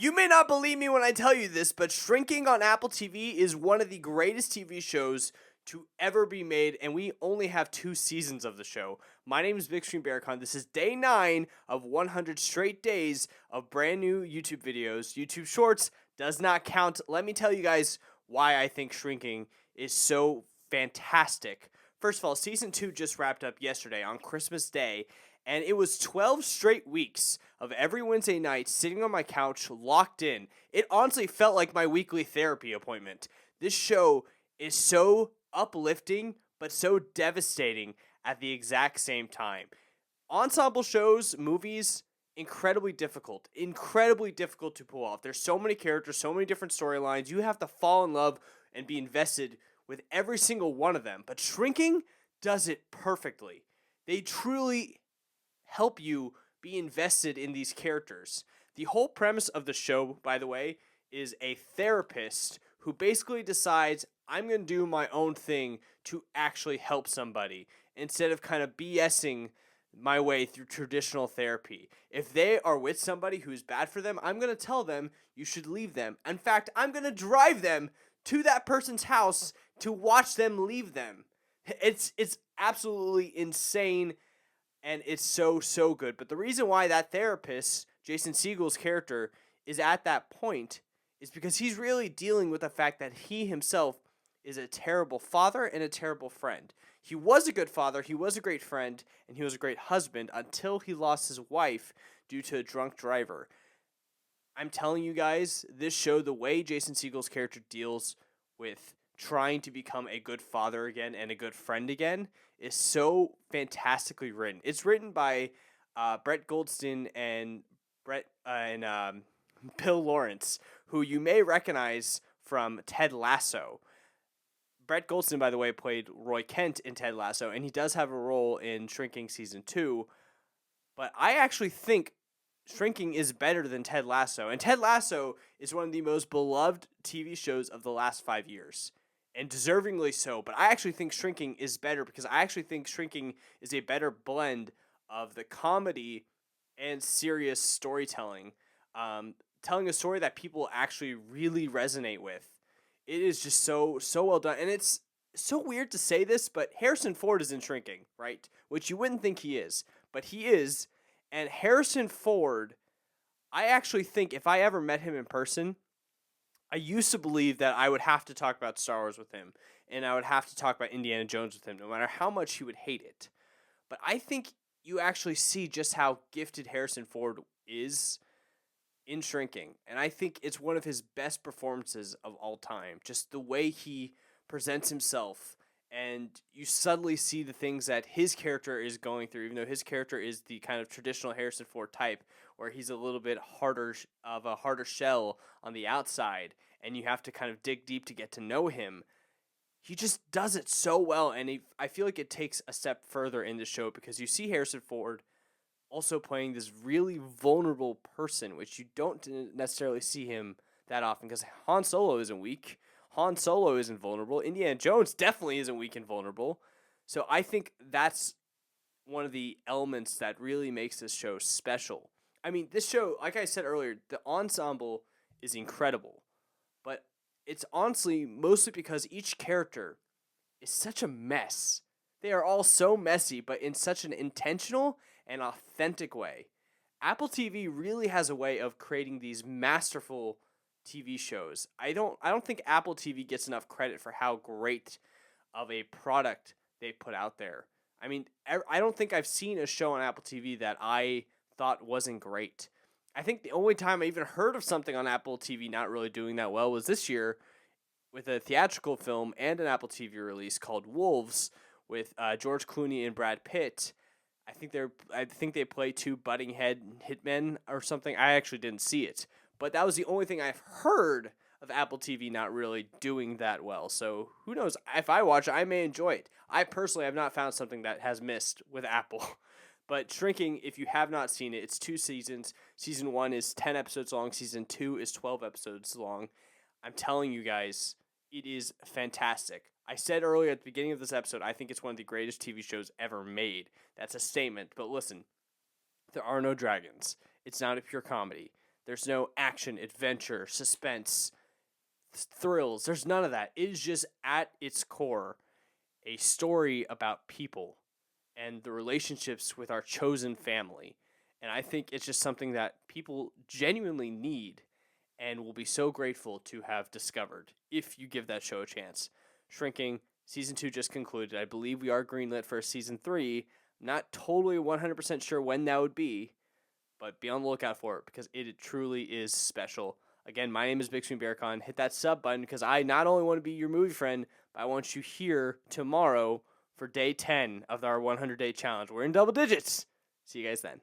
You may not believe me when I tell you this, but Shrinking on Apple TV is one of the greatest TV shows to ever be made, and we only have 2 seasons of the show. My name is Big Stream Bearcon. This is day 9 of 100 straight days of brand new YouTube videos. YouTube Shorts does not count. Let me tell you guys why I think Shrinking is so fantastic. First of all, season 2 just wrapped up yesterday on Christmas Day, and it was 12 straight weeks of every Wednesday night sitting on my couch locked in. It honestly felt like my weekly therapy appointment. This show is so uplifting, but so devastating at the exact same time. Ensemble shows, movies, incredibly difficult to pull off. There's so many characters, so many different storylines. You have to fall in love and be invested with every single one of them. But Shrinking does it perfectly. They truly help you be invested in these characters. The whole premise of the show, by the way, is a therapist who basically decides, I'm going to do my own thing to actually help somebody instead of kind of BSing my way through traditional therapy. If they are with somebody who's bad for them, I'm going to tell them you should leave them. In fact, I'm going to drive them to that person's house to watch them leave them. It's absolutely insane, and it's so good. But the reason why that therapist, Jason Segel's character, is at that point is because he's really dealing with the fact that he himself is a terrible father and a terrible friend. He was a good father, he was a great friend, and he was a great husband until he lost his wife due to a drunk driver. I'm telling you guys, this show, the way Jason Segel's character deals with trying to become a good father again and a good friend again, is so fantastically written. It's written by Brett Goldstein and Bill Lawrence, who you may recognize from Ted Lasso. Brett Goldstein, by the way, played Roy Kent in Ted Lasso, and he does have a role in Shrinking Season 2. But I actually think Shrinking is better than Ted Lasso. And Ted Lasso is one of the most beloved TV shows of the last 5 years. And deservingly so. But I actually think Shrinking is better because I actually think Shrinking is a better blend of the comedy and serious storytelling. Telling a story that people actually really resonate with. It is just so well done. And it's so weird to say this, but Harrison Ford is in Shrinking, right? Which you wouldn't think he is. But he is. And Harrison Ford, I actually think if I ever met him in person, I used to believe that I would have to talk about Star Wars with him. And I would have to talk about Indiana Jones with him, no matter how much he would hate it. But I think you actually see just how gifted Harrison Ford is in Shrinking. And I think it's one of his best performances of all time. Just the way he presents himself. And you suddenly see the things that his character is going through, even though his character is the kind of traditional Harrison Ford type, where he's a little bit harder shell on the outside, and you have to kind of dig deep to get to know him. He just does it so well, and I feel like it takes a step further in the show because you see Harrison Ford also playing this really vulnerable person, which you don't necessarily see him that often because Han Solo isn't weak. Han Solo isn't vulnerable. Indiana Jones definitely isn't weak and vulnerable. So I think that's one of the elements that really makes this show special. I mean, this show, like I said earlier, the ensemble is incredible. But it's honestly mostly because each character is such a mess. They are all so messy, but in such an intentional and authentic way. Apple TV really has a way of creating these masterful TV shows. I don't think Apple TV gets enough credit for how great of a product they put out there. I mean, I don't think I've seen a show on Apple TV that I thought wasn't great. I think the only time I even heard of something on Apple TV not really doing that well was this year with a theatrical film and an Apple TV release called Wolves with George Clooney and Brad Pitt. I think they play two butting head hitmen or something. I actually didn't see it. But that was the only thing I've heard of Apple TV not really doing that well. So who knows? If I watch it, I may enjoy it. I personally have not found something that has missed with Apple. But Shrinking, if you have not seen it, it's 2 seasons. Season 1 is 10 episodes long. Season 2 is 12 episodes long. I'm telling you guys, it is fantastic. I said earlier at the beginning of this episode, I think it's one of the greatest TV shows ever made. That's a statement. But listen, there are no dragons. It's not a pure comedy. There's no action, adventure, suspense, thrills. There's none of that. It is just at its core a story about people and the relationships with our chosen family. And I think it's just something that people genuinely need and will be so grateful to have discovered if you give that show a chance. Shrinking, season 2 just concluded. I believe we are greenlit for season 3. Not totally 100% sure when that would be, but be on the lookout for it because it truly is special. Again, my name is Big Swing Bearcon. Hit that sub button because I not only want to be your movie friend, but I want you here tomorrow for day 10 of our 100-day challenge. We're in double digits. See you guys then.